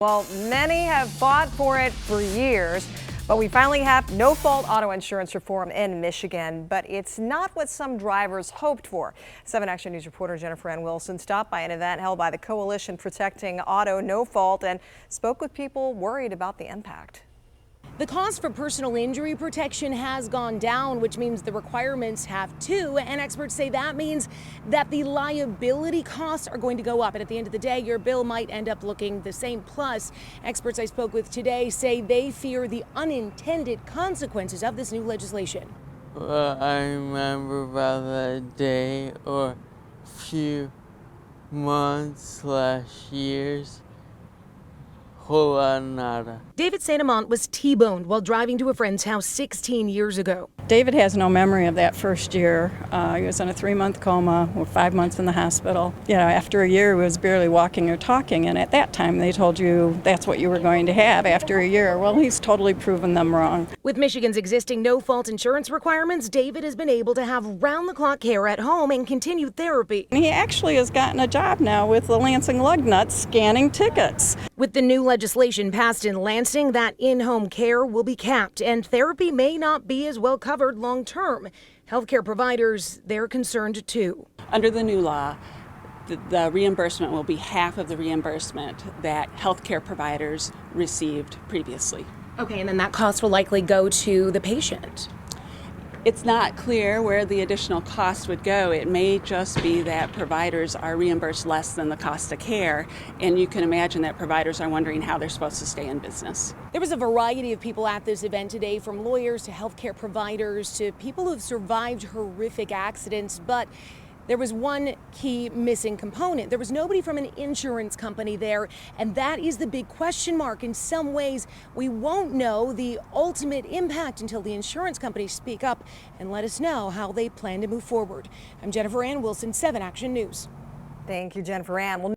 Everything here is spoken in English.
Well, many have fought for it for years, but we finally have no-fault auto insurance reform in Michigan. But it's not what some drivers hoped for. 7 Action News reporter Jennifer Ann Wilson stopped by an event held by the Coalition Protecting Auto No Fault and spoke with people worried about the impact. The cost for personal injury protection has gone down, which means the requirements have too. And experts say that means that the liability costs are going to go up. And at the end of the day, your bill might end up looking the same. Plus, experts I spoke with today say they fear the unintended consequences of this new legislation. Well, I remember about a day or few months/years. Whole lot nada. David Santamont was T-boned while driving to a friend's house 16 years ago. David has no memory of that first year. He was in a 3-month coma with 5 months in the hospital. After a year, he was barely walking or talking, and at that time they told you that's what you were going to have after a year. Well, he's totally proven them wrong. With Michigan's existing no-fault insurance requirements, David has been able to have round-the-clock care at home and continued therapy. He actually has gotten a job now with the Lansing Lugnuts scanning tickets. With the new legislation passed in Lansing, that in-home care will be capped, and therapy may not be as well covered long-term. Healthcare providers, they're concerned too. Under the new law, the reimbursement will be half of the reimbursement that healthcare providers received previously. Okay, and then that cost will likely go to the patient. It's not clear where the additional cost would go. It may just be that providers are reimbursed less than the cost of care, and you can imagine that providers are wondering how they're supposed to stay in business. There was a variety of people at this event today, from lawyers to healthcare providers to people who have survived horrific accidents, but there was one key missing component. There was nobody from an insurance company there, and that is the big question mark. In some ways, we won't know the ultimate impact until the insurance companies speak up and let us know how they plan to move forward. I'm Jennifer Ann Wilson, 7 Action News. Thank you, Jennifer Ann.